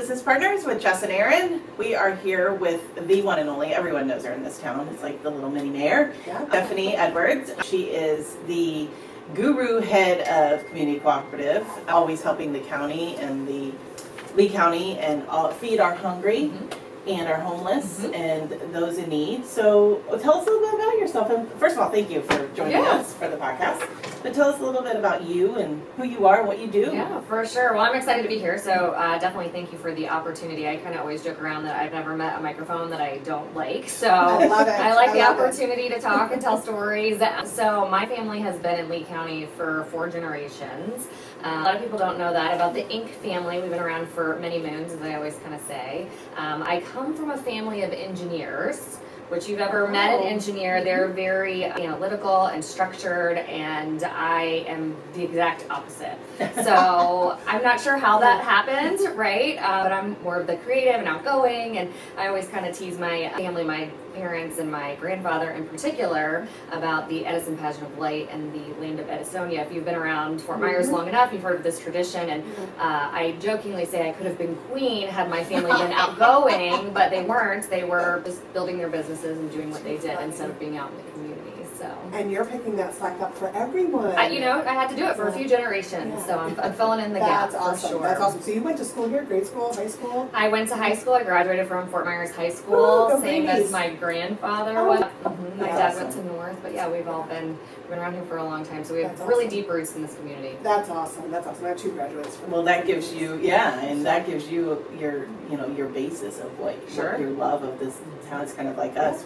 Business Partners with Jess and Aaron. We are here with the one and only, everyone knows her in this town, it's like the little mini mayor, Stefanie Edwards. She is the guru head of Community Cooperative, always helping the county and the Lee County and feed our hungry and our homeless and those in need. So tell us a little bit about yourself. And first of all, thank you for joining us for the podcast. But tell us a little bit about you and who you are and what you do. Yeah, for sure. Well, I'm excited to be here. So definitely thank you for the opportunity. I kind of always joke around that I've never met a microphone that I don't like. So I love it. I like the opportunity to talk and tell stories. So my family has been in Lee County for 4 generations. A lot of people don't know that about the Inc. family. We've been around for many moons, as I always kind of say. I come from a family of engineers, which you've ever met an engineer. They're very analytical and structured, and I am the exact opposite. So I'm not sure how that happened, right? But I'm more of the creative and outgoing, and I always kind of tease my family, my parents and my grandfather in particular, about the Edison Pageant of Light and the land of Edisonia. If you've been around Fort Myers long enough, you've heard of this tradition, and I jokingly say I could have been queen had my family been outgoing, but they weren't. They were just building their businesses and doing what they did instead of being out in the community. So. And you're picking that slack up for everyone. I had to do it for a few generations, so I'm filling in the gap. That's awesome. For sure. That's awesome. So you went to school here, grade school, high school? I went to high school. I graduated from Fort Myers High School, same as my grandfather was. My dad went to North, but yeah, we've all been around here for a long time, so we have really deep roots in this community. That's awesome. That's awesome. I have 2 graduates from that gives you, that gives you your basis of what your love of this town. It's kind of like us.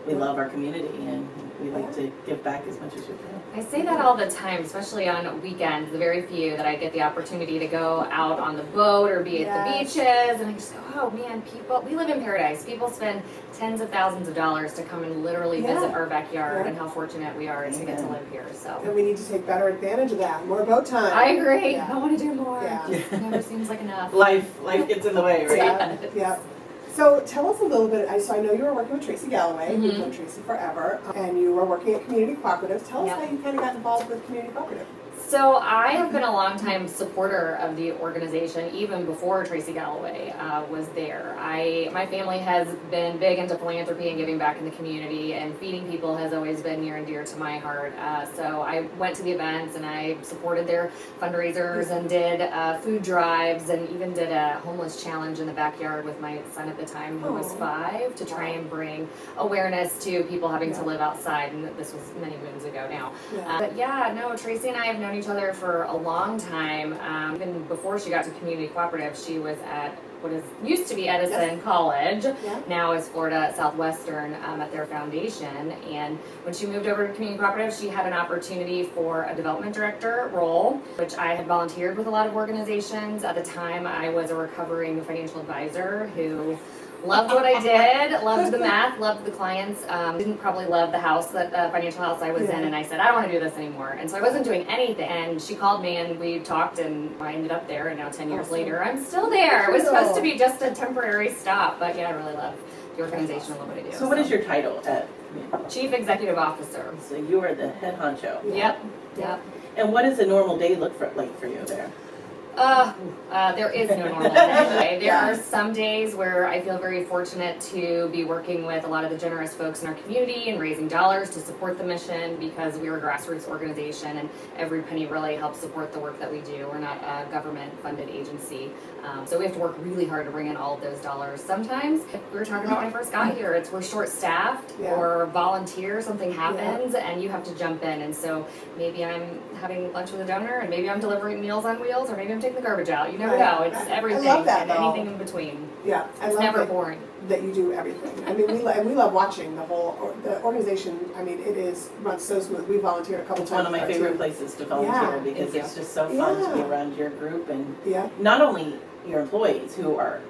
We love our community and we like to give back as much as we can. I say that all the time, especially on weekends, the very few that I get the opportunity to go out on the boat or be at the beaches, and I just go, oh man, we live in paradise. People spend tens of thousands of dollars to come and literally visit our backyard, and how fortunate we are to get to live here. So. And we need to take better advantage of that. More boat time. I agree. I want to do more. It never seems like enough. Life gets in the way, right? Yeah. So tell us a little bit, so I know you were working with Tracy Galloway, you've known Tracy forever, and you were working at Community Cooperative. Tell us how you kind of got involved with Community Cooperative. So I have been a longtime supporter of the organization, even before Tracy Galloway was there. My family has been big into philanthropy and giving back in the community, and feeding people has always been near and dear to my heart. So I went to the events and I supported their fundraisers and did food drives and even did a homeless challenge in the backyard with my son at the time, who was 5, to try and bring awareness to people having to live outside. And this was many moons ago now. But Tracy and I have known each other for a long time. Even before she got to Community Cooperative, she was at what used to be Edison College, now is Florida Southwestern at their foundation. And when she moved over to Community Cooperative, she had an opportunity for a development director role, which I had volunteered with a lot of organizations. At the time, I was a recovering financial advisor who loved what I did, loved the math, loved the clients, didn't probably love the financial house I was in, and I said, I don't want to do this anymore. And so I wasn't doing anything. And she called me and we talked, and I ended up there, and now 10 years later, I'm still there. It was supposed to be just a temporary stop, but I really love the organization and love what I do. So what is your title at Chief Executive Officer. So you are the head honcho. Yep. And what does a normal day look like for you there? There is no normal day. There are some days where I feel very fortunate to be working with a lot of the generous folks in our community and raising dollars to support the mission, because we're a grassroots organization and every penny really helps support the work that we do. We're not a government-funded agency. So we have to work really hard to bring in all of those dollars. Sometimes, we were talking about when I first got here, we're short-staffed or volunteer, something happens and you have to jump in. And so maybe I'm having lunch with a donor, and maybe I'm delivering Meals on Wheels, or maybe I'm taking the garbage out. You never know. It's everything I love that, and anything in between. Yeah, it's never boring. That you do everything. I mean, we love watching the organization. I mean, runs so smooth. We volunteered a couple times. It's one of my favorite places to volunteer because it's just so fun to be around your group, and not only your employees, who are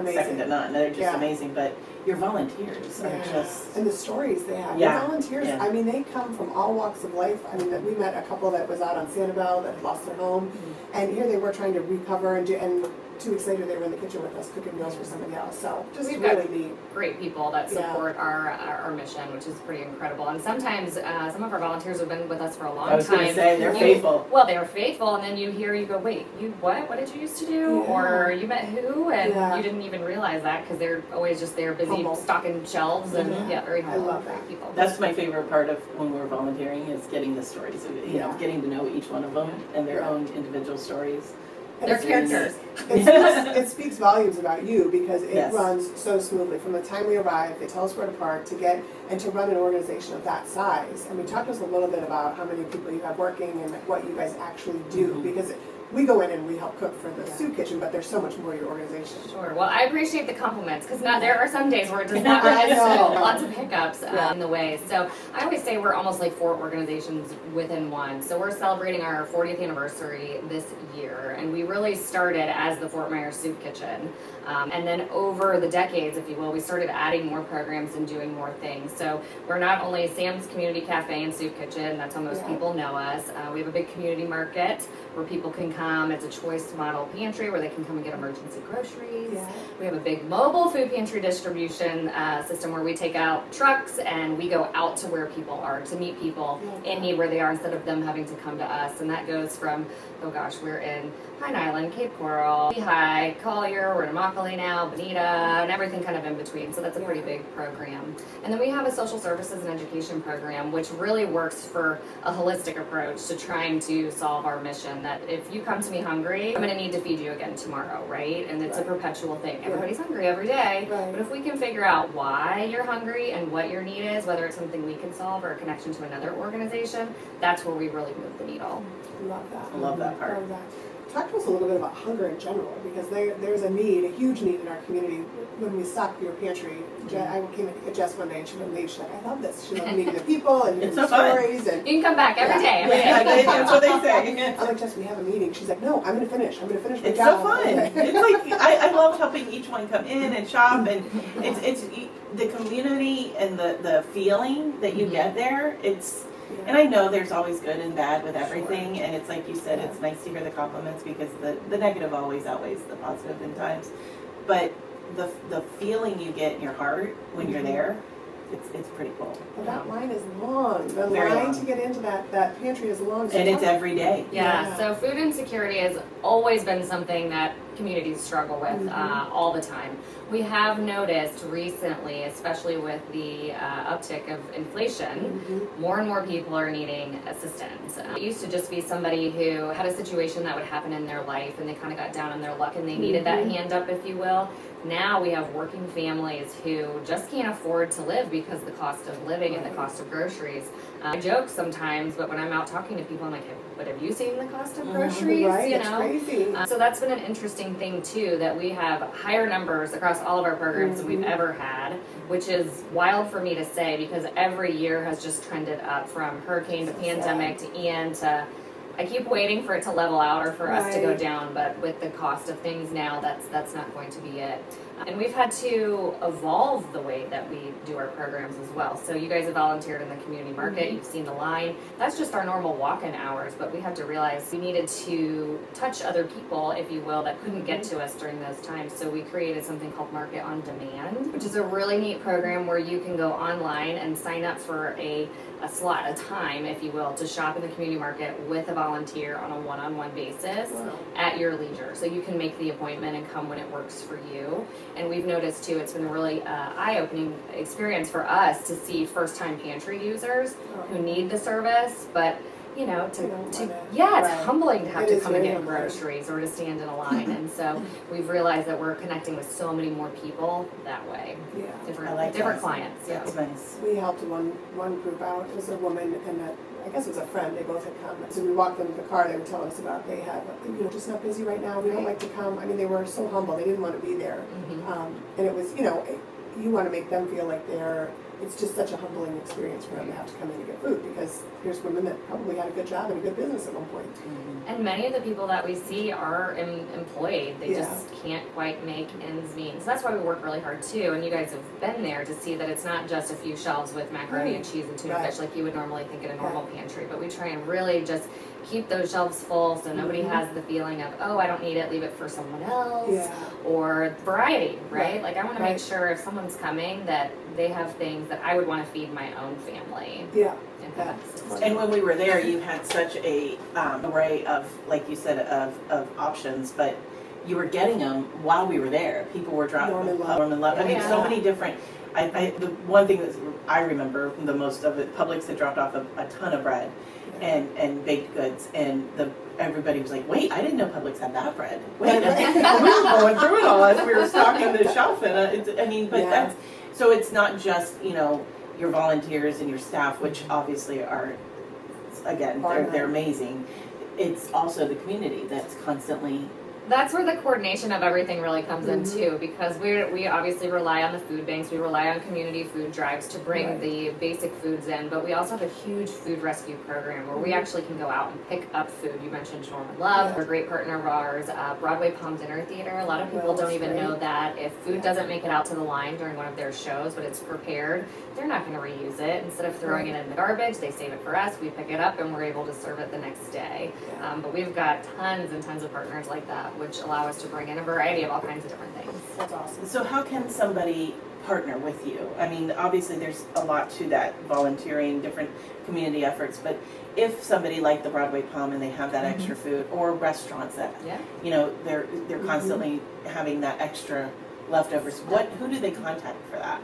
second to none, they're just amazing, but your volunteers are just... And the stories they have. Your volunteers, I mean, they come from all walks of life. I mean, we met a couple that was out on Sanibel that had lost their home, and here they were trying to recover and 2 weeks later they were in the kitchen with us cooking meals for somebody else. So just We've really got neat. Great people that support our mission, which is pretty incredible. And sometimes some of our volunteers have been with us for a long time. I was going to say, they're faithful. Well, they're faithful, and then you go, wait, you what? What did you used to do? Yeah. Or you met who? And you didn't even realize that because they're always just there busy Humble. stocking shelves and very humble. I love that. Great people. That's my favorite part of when we're volunteering is getting the stories, you know, getting to know each one of them and their own individual stories. Their characters. It speaks volumes about you because it Yes. runs so smoothly. From the time we arrive, they tell us where to park to get and to run an organization of that size. And talk to us a little bit about how many people you have working and what you guys actually do, because we go in and we help cook for the soup kitchen, but there's so much more to your organization. Sure. Well, I appreciate the compliments because there are some days where it does not rise. Lots of hiccups in the way. So I always say we're almost like 4 organizations within one. So we're celebrating our 40th anniversary this year, and we really started as the Fort Myers Soup Kitchen. And then over the decades, if you will, we started adding more programs and doing more things. So we're not only Sam's Community Cafe and Soup Kitchen, that's how most people know us. We have a big community market where people can come. It's a choice model pantry where they can come and get emergency groceries. Yeah. We have a big mobile food pantry distribution system where we take out trucks and we go out to where people are to meet people in need where they are instead of them having to come to us. And that goes from, we're in Pine Island, Cape Coral, Lehigh, Collier, we're in Immokalee now, Bonita, and everything kind of in between. So that's a pretty big program. And then we have a social services and education program, which really works for a holistic approach to trying to solve our mission that if you come to me hungry, I'm going to need to feed you again tomorrow, right? And it's a perpetual thing. Everybody's hungry every day. But if we can figure out why you're hungry and what your need is, whether it's something we can solve or a connection to another organization, that's where we really move the needle. Love that. I love that part. Love that. Talk to us a little bit about hunger in general, because there's a huge need in our community. When we stocked your pantry, I came to Jess one day and she wouldn't leave. She's like, I love this. She loved meeting the people and hearing the stories. And you can come back every day. That's what they say. I'm like, Jess, we have a meeting. She's like, no, I'm going to finish. my It's job. so fun. It's like I love helping each one come in and shop, and it's the community and the feeling that you get there. And I know there's always good and bad with everything, and it's like you said, it's nice to hear the compliments because the negative always outweighs the positive in times. But the feeling you get in your heart when you're there, it's pretty cool. Well, that line is long. The Very line long. to get into that pantry is long. So and it's every day. Yeah, so food insecurity has always been something that communities struggle with all the time. We have noticed recently, especially with the uptick of inflation, more and more people are needing assistance. It used to just be somebody who had a situation that would happen in their life and they kind of got down on their luck and they needed that hand up, if you will. Now we have working families who just can't afford to live because the cost of living and the cost of groceries. I joke sometimes, but when I'm out talking to people, I'm like, but have you seen the cost of groceries? Right, You it's know? crazy. So that's been an interesting thing too, that we have higher numbers across all of our programs than we've ever had, which is wild for me to say because every year has just trended up from hurricane to pandemic to Ian to I keep waiting for it to level out or for us to go down, but with the cost of things now, that's not going to be it. And we've had to evolve the way that we do our programs as well. So you guys have volunteered in the community market, you've seen the line. That's just our normal walk-in hours, but we had to realize we needed to touch other people, if you will, that couldn't get to us during those times. So we created something called Market on Demand, which is a really neat program where you can go online and sign up for a slot, a time, if you will, to shop in the community market with a volunteer on a one-on-one basis at your leisure. So you can make the appointment and come when it works for you. And we've noticed too, it's been a really eye-opening experience for us to see first-time pantry users who need the service, but you know, it's humbling to have to come and get groceries or to stand in a line. And so we've realized that we're connecting with so many more people that way. Yeah. Different clients. Yeah, it's nice. We helped one group out. It was a woman and I guess it was a friend. They both had come. So we walked them to the car. They were telling us about they had, just not busy right now. We don't like to come. I mean, they were so humble. They didn't want to be there. And it was, you want to make them feel like they're it's just such a humbling experience for them to have to come in and get food, because here's women that probably had a good job and a good business at one point. And many of the people that we see are employed. They Yeah. just can't quite make ends meet. So that's why we work really hard too. And you guys have been there to see that it's not just a few shelves with macaroni and cheese and tuna Right. fish like you would normally think in a normal pantry. But we try and really just keep those shelves full so nobody has the feeling of, oh, I don't need it, leave it for someone else. Yeah. Or variety, right? Like I want to Right. make sure if someone's coming that they have things that I would want to feed my own family. Yeah. And Yeah. And when we were there, you had such a array of, like you said, of options, but you were getting them while we were there. People were dropping Warm and Love. I mean, so Yeah. many different. The one thing that I remember the most of it, Publix had dropped off a ton of bread and baked goods, and everybody was like, "Wait, I didn't know Publix had that bread." Wait, we were going through it all as we were stocking the shelf, and that's so it's not just your volunteers and your staff, which obviously are, again, they're amazing. It's also the community that's constantly. That's where the coordination of everything really comes in too, because we obviously rely on the food banks, we rely on community food drives to bring the basic foods in, but we also have a huge food rescue program where we actually can go out and pick up food. You mentioned Norman Love, a great partner of ours, Broadway Palm Dinner Theater. A lot of people don't even know that if food doesn't make it out to the line during one of their shows, but it's prepared, they're not going to reuse it. Instead of throwing it in the garbage, they save it for us, we pick it up, and we're able to serve it the next day. But we've got tons and tons of partners like that, which allow us to bring in a variety of all kinds of different things. That's awesome. So how can somebody partner with you? I mean, obviously there's a lot to that, volunteering, different community efforts, but if somebody like the Broadway Palm and they have that extra food, or restaurants that, they're constantly having that extra leftovers, who do they contact for that?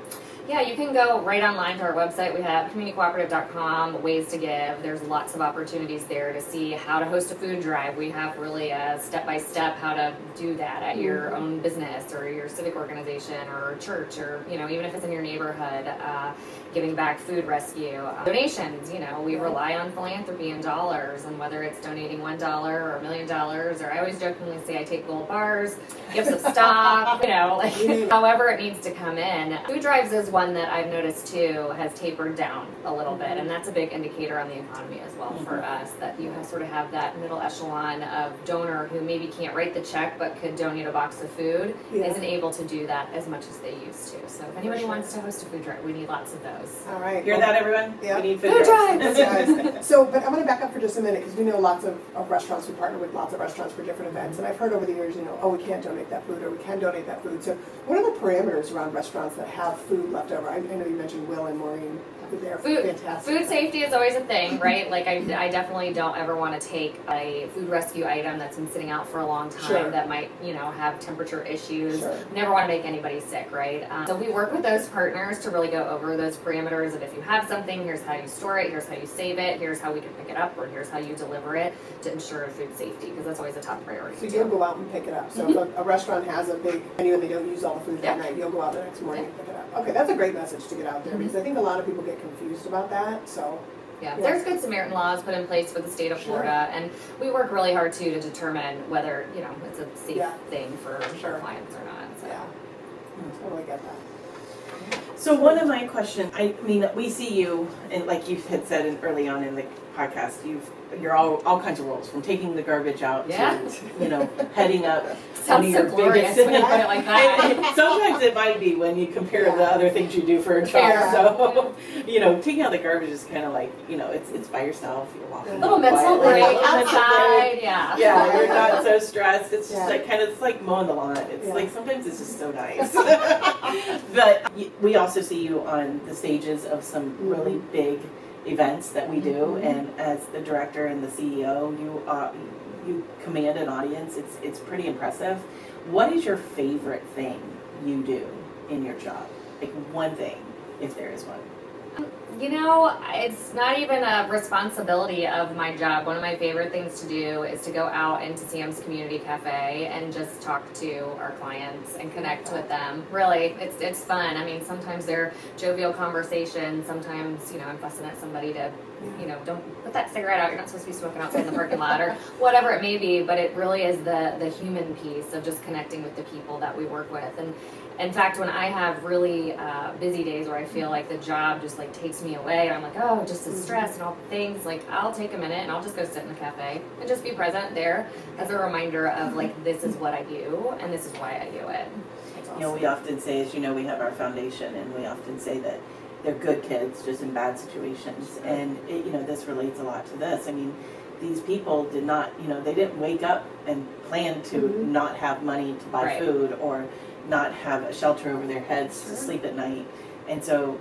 Yeah, you can go right online to our website. We have communitycooperative.com, ways to give. There's lots of opportunities there to see how to host a food drive. We have really a step-by-step how to do that at your own business or your civic organization or church, or even if it's in your neighborhood, giving back food rescue. Donations, we rely on philanthropy and dollars, and whether it's donating $1 or $1 million, or I always jokingly say I take gold bars, gifts of stock, however it needs to come in. Food drives is one that I've noticed too has tapered down a little bit, and that's a big indicator on the economy as well for us, that you sort of have that middle echelon of donor who maybe can't write the check but could donate a box of food, isn't able to do that as much as they used to. So if anybody wants to host a food drive, we need lots of those. All right. Hear that, everyone? Yeah. We need food drives. Guys. So, but I'm going to back up for just a minute, because we know lots of restaurants. We partner with lots of restaurants for different events, and I've heard over the years, we can't donate that food, or we can donate that food. So what are the parameters around restaurants that have food left over? I know you mentioned Will and Maureen. They're fantastic. Food safety is always a thing, right? Like I definitely don't ever want to take a food rescue item that's been sitting out for a long time that might, have temperature issues. Never want to make anybody sick, right? So we work with those partners to really go over those parameters of, if you have something, here's how you store it, here's how you save it, here's how we can pick it up, or here's how you deliver it to ensure food safety, because that's always a top priority. So you'll go out and pick it up. So if a restaurant has a big menu and they don't use all the food that night, you'll go out the next morning and pick it up. Okay, that's a great message to get out there, because I think a lot of people get confused about that. So there's Good Samaritan laws put in place for the state of Florida, and we work really hard too to determine whether it's a safe thing for clients or not. So. Yeah, totally get that. So one of my questions, I mean, we see you, and like you had said early on in the podcast, you're all kinds of roles, from taking the garbage out to heading up one of your glorious biggest. when you put it like that. And sometimes it might be when you compare the other things you do for a job. So taking out the garbage is kind of like it's by yourself. You're walking. A little mental break outside. Yeah, you're not so stressed. It's just it's like mowing the lawn. It's like sometimes it's just so nice. But we also see you on the stages of some really big events that we do, and as the director and the CEO, you command an audience. It's pretty impressive. What is your favorite thing you do in your job? Like one thing, if there is one. You know, it's not even a responsibility of my job. One of my favorite things to do is to go out into Sam's Community Cafe and just talk to our clients and connect with them. Really, it's fun. I mean, sometimes they're jovial conversations. Sometimes, I'm fussing at somebody to, don't put that cigarette out. You're not supposed to be smoking outside in the parking lot or whatever it may be. But it really is the human piece of just connecting with the people that we work with. And in fact, when I have really busy days where I feel like the job just like takes me away, I'm like, oh, just the stress and all the things, like I'll take a minute and I'll just go sit in the cafe and just be present there as a reminder of like, this is what I do and this is why I do it. Awesome. We often say, as we have our foundation, and we often say that they're good kids just in bad situations. And this relates a lot to this. I mean, these people did not, they didn't wake up and plan to not have money to buy food or not have a shelter over their heads to sleep at night. And so,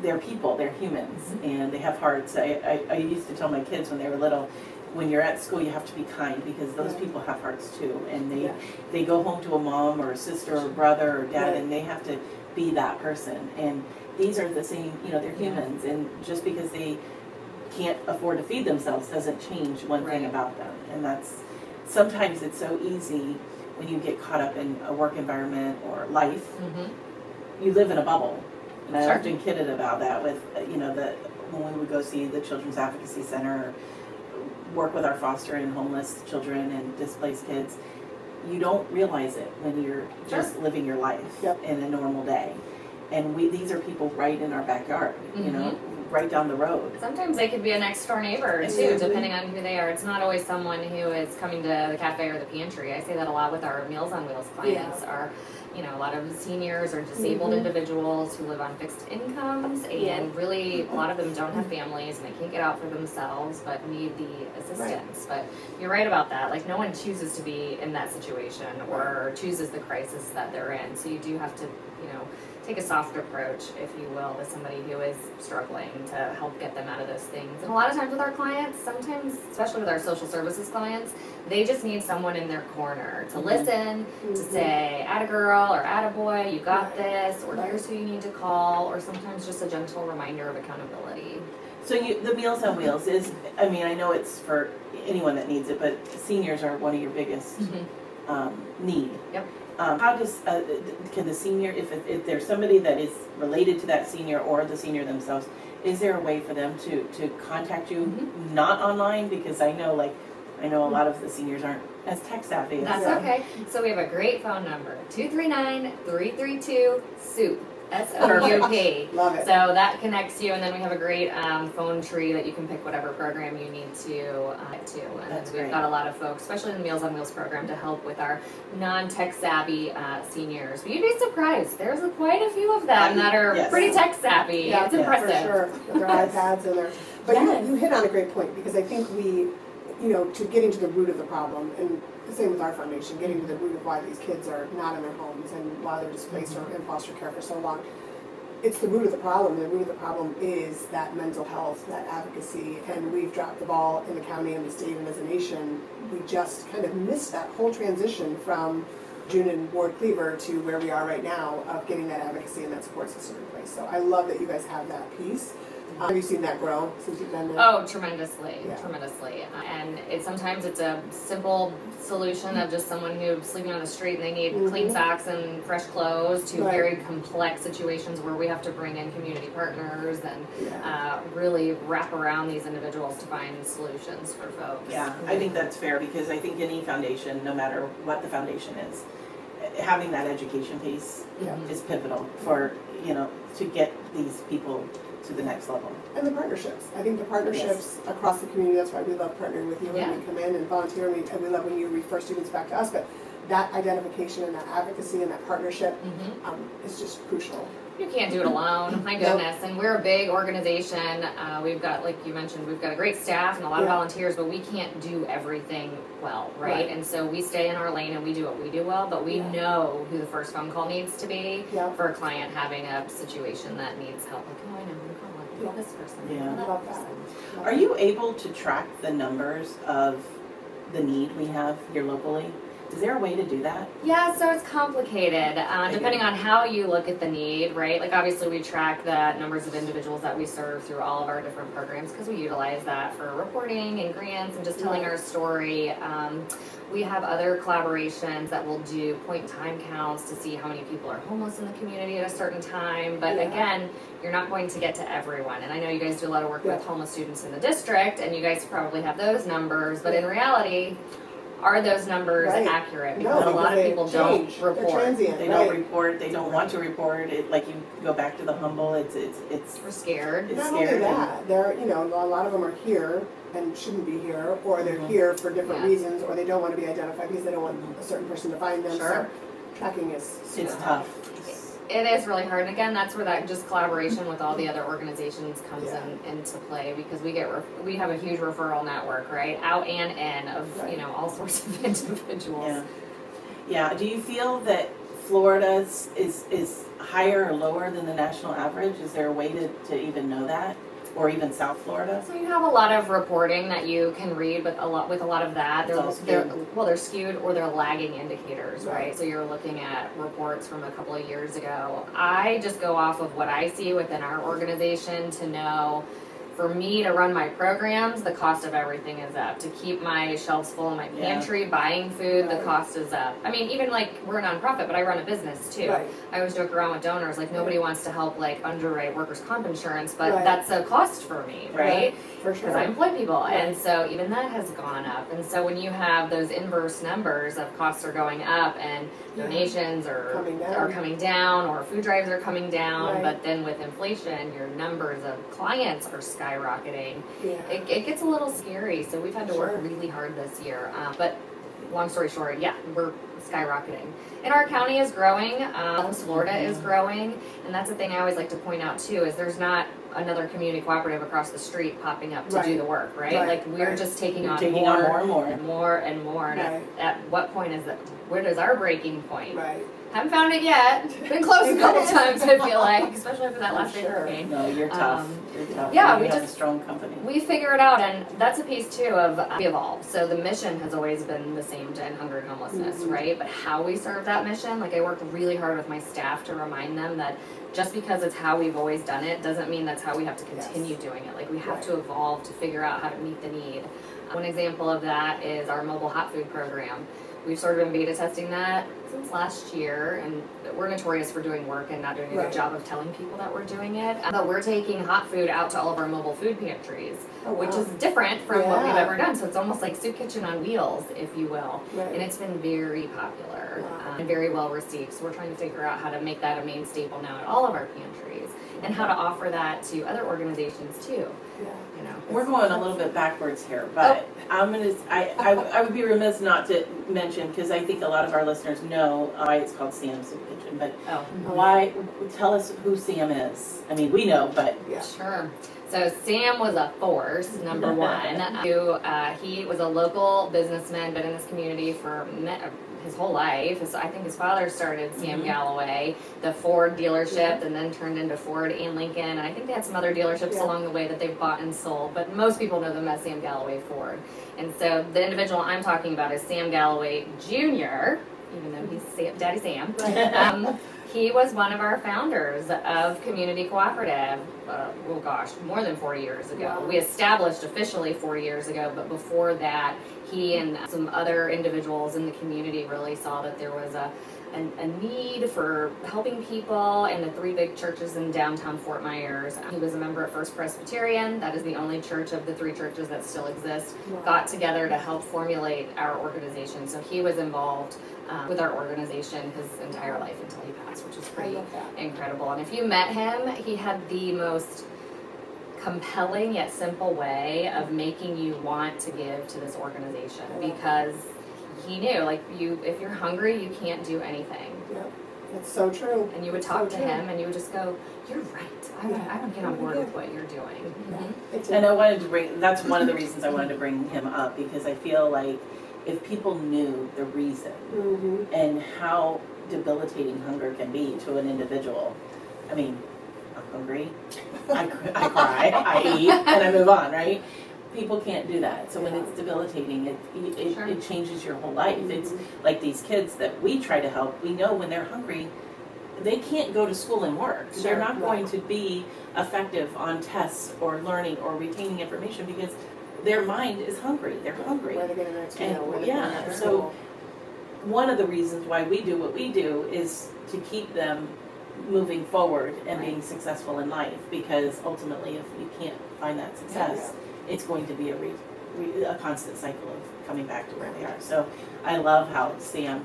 they're people, they're humans, and they have hearts. I used to tell my kids when they were little, when you're at school, you have to be kind because those people have hearts too. And they go home to a mom or a sister or brother or dad, and they have to be that person. And these are the same, they're humans. And just because they can't afford to feed themselves doesn't change one thing about them. And sometimes it's so easy when you get caught up in a work environment or life, you live in a bubble. And I often kidded about that with, when we would go see the Children's Advocacy Center or work with our foster and homeless children and displaced kids. You don't realize it when you're just living your life in a normal day. And these are people right in our backyard, right down the road. Sometimes they could be a next door neighbor too, depending on who they are. It's not always someone who is coming to the cafe or the pantry. I say that a lot with our Meals on Wheels clients. Are a lot of seniors or disabled individuals who live on fixed incomes, and really a lot of them don't have families and they can't get out for themselves but need the assistance. But you're right about that. Like, no one chooses to be in that situation or chooses the crisis that they're in. So you do have to, take a soft approach, if you will, with somebody who is struggling to help get them out of those things. And a lot of times with our clients, sometimes, especially with our social services clients, they just need someone in their corner to listen, to say, atta girl or atta boy, you got this, or here's who you need to call, or sometimes just a gentle reminder of accountability. So the Meals on Wheels is, I know it's for anyone that needs it, but seniors are one of your biggest need. Yep. How does, can the senior, if there's somebody that is related to that senior or the senior themselves, is there a way for them to contact you, not online? Because I know a lot of the seniors aren't as tech savvy. That's okay. So we have a great phone number, 239-332-SOUP. SOUP. Love it. So that connects you, and then we have a great phone tree that you can pick whatever program you need to. And we've got a lot of folks, especially in the Meals on Wheels program, to help with our non-tech savvy seniors. But you'd be surprised. There's quite a few of them that are pretty tech savvy. Yeah, it's impressive. For sure. With their iPads and their. But you hit on a great point, because I think we, to getting to the root of the problem, and the same with our foundation, getting to the root of why these kids are not in their homes and why they're displaced or in foster care for so long. It's the root of the problem. The root of the problem is that mental health, that advocacy, and we've dropped the ball in the county and the state and as a nation. We just kind of missed that whole transition from June and Ward Cleaver to where we are right now of getting that advocacy and that support system in place. So I love that you guys have that piece. Have you seen that grow since you've been there? Oh, tremendously. And sometimes it's a simple solution of just someone who's sleeping on the street and they need clean socks and fresh clothes, to very complex situations where we have to bring in community partners and really wrap around these individuals to find solutions for folks. Yeah, I think that's fair, because I think any foundation, no matter what the foundation is, having that education piece is pivotal for, to get these people to the next level. And the partnerships. I think the partnerships across the community, that's why we love partnering with you and we come in and volunteer, and we love when you refer students back to us, but that identification and that advocacy and that partnership is just crucial. You can't do it alone, my goodness. And we're a big organization. We've got, like you mentioned, we've got a great staff and a lot of volunteers, but we can't do everything well, right? And so we stay in our lane and we do what we do well, but we know who the first phone call needs to be for a client having a situation that needs help. Like, oh, I know who to call. Call this person. Yeah. Call that person. Are you able to track the numbers of the need we have here locally? Is there a way to do that? Yeah, so it's complicated, depending on how you look at the need, right? Like obviously we track the numbers of individuals that we serve through all of our different programs because we utilize that for reporting and grants and just telling our story. We have other collaborations that will do point in time counts to see how many people are homeless in the community at a certain time. But again, you're not going to get to everyone. And I know you guys do a lot of work with homeless students in the district, and you guys probably have those numbers. But in reality, are those numbers accurate? Because a lot of people don't report. They don't report. They don't want to report. It, like you go back to the humble. It's we're scared. It's Not scared. only that, they're a lot of them are here and shouldn't be here, or they're here for different reasons, or they don't want to be identified because they don't want a certain person to find them. Sure. So tracking is It's tough. It is really hard, and again, that's where that just collaboration with all the other organizations comes into play, because we have a huge referral network, right, out and in of all sorts of individuals. Yeah. Do you feel that Florida is higher or lower than the national average? Is there a way to even know that? Or even South Florida? So you have a lot of reporting that you can read, but a lot of that, they're skewed or they're lagging indicators, right? So you're looking at reports from a couple of years ago. I just go off of what I see within our organization to know, for me to run my programs, the cost of everything is up. To keep my shelves full in my pantry, buying food, the cost is up. I mean, even like, we're a nonprofit, but I run a business too. I always joke around with donors, like nobody wants to help like underwrite workers' comp insurance, but that's a cost for me, right? For sure. Because I employ people, and so even that has gone up. And so when you have those inverse numbers of costs are going up and donations are coming down, or food drives are coming down, but then with inflation, your numbers of clients are skyrocketing. It gets a little scary, so we've had to work really hard this year. But long story short, we're skyrocketing. And our county is growing, Florida is growing, and that's the thing I always like to point out too, is there's not another community cooperative across the street popping up to do the work, right? Like we're just taking on more and more. And at what point is that? Where does our breaking point? Haven't found it yet. Been close a couple times, I feel like, especially after that last big hurricane. No, you're tough. You're tough. Yeah, we have a strong company. We figure it out, and that's a piece too of we evolve. So the mission has always been the same to end hunger and homelessness, right? But how we serve that mission, like I work really hard with my staff to remind them that just because it's how we've always done it doesn't mean that's how we have to continue doing it. Like we have to evolve to figure out how to meet the need. One example of that is our mobile hot food program. We've sort of been beta testing that since last year, and we're notorious for doing work and not doing a good job of telling people that we're doing it. But we're taking hot food out to all of our mobile food pantries, which is different from what we've ever done. So it's almost like soup kitchen on wheels, if you will. And it's been very popular and very well received. So we're trying to figure out how to make that a main staple now at all of our pantries, and how to offer that to other organizations too. We're going a little bit backwards here, but I would be remiss not to mention, because I think a lot of our listeners know why it's called Sam's Soup Kitchen, but why? Tell us who Sam is. I mean, we know, but Sure. So Sam was a force, number one. He was a local businessman, been in this community for his whole life. I think his father started Sam Galloway, the Ford dealership, and then turned into Ford and Lincoln. And I think they had some other dealerships along the way that they've bought and sold, but most people know them as Sam Galloway Ford. And so the individual I'm talking about is Sam Galloway Jr., even though he's Daddy Sam. He was one of our founders of Community Cooperative, more than 40 years ago. We established officially 40 years ago, but before that, he and some other individuals in the community really saw that there was a need for helping people in the three big churches in downtown Fort Myers. He was a member at First Presbyterian. That is the only church of the three churches that still exist. Got together to help formulate our organization. So he was involved with our organization his entire life until he passed, which is pretty incredible. And if you met him, he had the most compelling yet simple way of making you want to give to this organization, because he knew, like, if you're hungry, you can't do anything. It's so true. And you would talk to him and you would just go, you're right. I want to get on board with what you're doing. And I wanted to that's one of the reasons I wanted to bring him up, because I feel like if people knew the reason and how debilitating hunger can be to an individual. I mean, I'm hungry, I cry, I eat, and I move on, right? people can't do that. So when Yeah. it's debilitating, Sure. it changes your whole life. It's like these kids that we try to help. We know when they're hungry, they can't go to school and work. Sure, They're not right. going to be effective on tests or learning or retaining information because their mind is hungry. They're hungry. Where they're getting their And, where they're yeah, getting their so school. one of the reasons why we do what we do is to keep them moving forward and being successful in life, because ultimately if you can't find that success, it's going to be a constant cycle of coming back to where they are. So I love how Sam,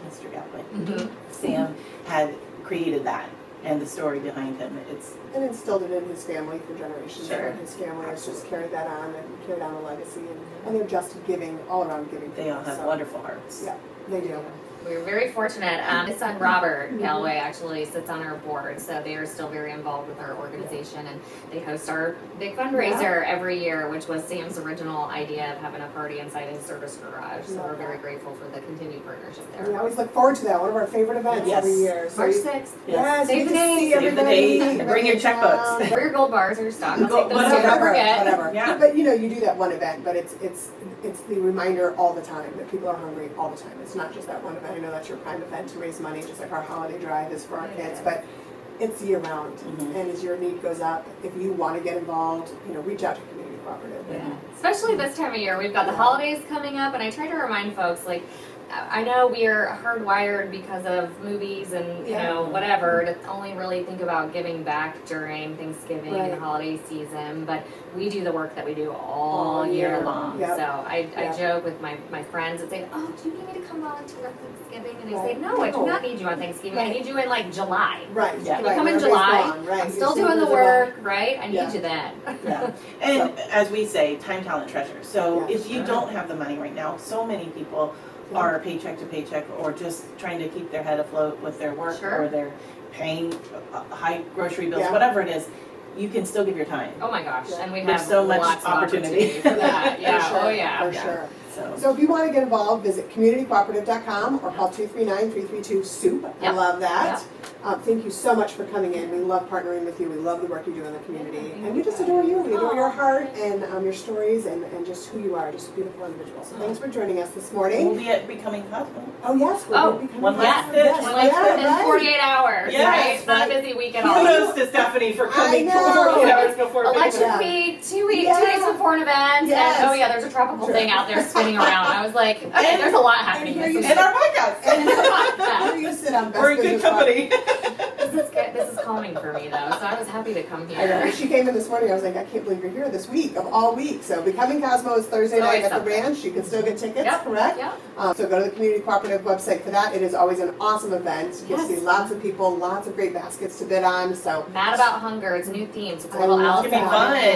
Mr. Galloway, Sam had created that and the story behind him. It's And instilled it in his family for generations. Sure. His family has just carried that on and carried on a legacy, and they're just giving, all around giving. they all have So, wonderful hearts. Yeah, they do. We were very fortunate. His son Robert Galloway actually sits on our board, so they are still very involved with our organization, and they host our big fundraiser every year, which was Sam's original idea of having a party inside his service garage. So we're very grateful for the continued partnership And we there. always look forward to that. One of our favorite events Yes. every year. So March you- 6th. Yes, Save you the get to date. see Save the everybody, date. everybody Bring your in checkbooks. town. Or your gold bars or your stock. I'll take those too. Whatever, Don't forget. Whatever. Yeah. But you do that one event, but it's the reminder all the time that people are hungry all the time. It's not just that one event. I know that's your prime event to raise money, just like our holiday drive is for our kids, but it's year round. And as your need goes up, if you want to get involved, reach out to Community Cooperative. Yeah. Especially this time of year, we've got the holidays coming up, and I try to remind folks, like, I know we are hardwired because of movies and whatever to only really think about giving back during Thanksgiving and the holiday season, but we do the work that we do all year long. Yep. So I joke with my friends and say, "Oh, do you need me to come volunteer on Thanksgiving?" And I say, "No, I do not need you on Thanksgiving. I need you in like July. Right. Yeah. Can you come in Everybody's July? gone, right. I'm still You're doing the super work, right? I need Yeah. you then." Yeah. And as we say, time, talent, treasure. So Yeah, if you don't have the money right now, so many people are paycheck to paycheck or just trying to keep their head afloat with their work or they're paying high grocery bills, whatever it is, you can still give your time. Oh my gosh, and we There's have so much lots of opportunity. for that. Yeah, For sure, oh yeah. for sure. So So if you want to get involved, visit communitycooperative.com or call 239-332-SOUP. I Yep. love that. Thank you so much for coming in. We love partnering with you. We love the work you do in the community. And we just adore you. We adore your heart and your stories and just who you are. Just a beautiful individual. So thanks for joining us this we'll morning. be at Becoming Cosmo. Oh, yes. Oh, one last pitch. We're like in right. 48 hours, Yes, right? It's not right. a busy week at all. Kudos to Stephanie for coming I know. 48 hours before Election Yeah. week, 2 weeks, Yeah. 2 days before an event, Yes. and oh yeah, there's a tropical thing out there spinning around. I was like, okay, And- there's a lot happening here this you week. And our podcast. And Yeah. here you sit on Best We're in good Business company. This is good. This is calming for me though, so I was happy to come I know. here. She came in this morning. I was like, I can't believe you're here this week of all weeks. So Becoming Cosmo is Thursday It's night always at the something. ranch. You can still get tickets, Yep. correct? Yep. So go to the Community Cooperative website for that. It is always an awesome event. You'll Yes. see lots of people, lots of great baskets to bid on. So Mad About Hunger. It's a new theme. So it's a I little love out that.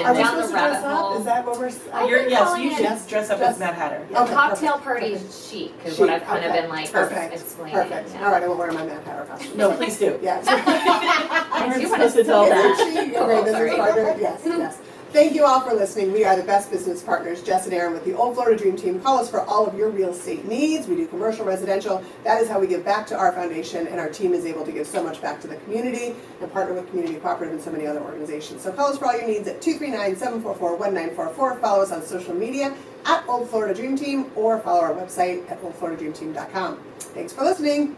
Are we down supposed the to rabbit dress up? hole. Is that what we're? I've been Yes, calling you it should dress up as Mad Hatter. Okay, cocktail perfect. party chic is what I've kind of been like Perfect. explaining. Perfect. Yeah. All right, I won't wear my Mad Hatter costume. No, please do. Yes. I do want supposed to tell that. Isn't she a great business partner? Yes, yes. Thank you all for listening. We are the best business partners, Jess and Aaron with the Old Florida Dream Team. Call us for all of your real estate needs. We do commercial, residential. That is how we give back to our foundation, and our team is able to give so much back to the community and partner with Community Cooperative and so many other organizations. So call us for all your needs at 239-744-1944. Follow us on social media at Old Florida Dream Team or follow our website at oldfloridadreamteam.com. Thanks for listening.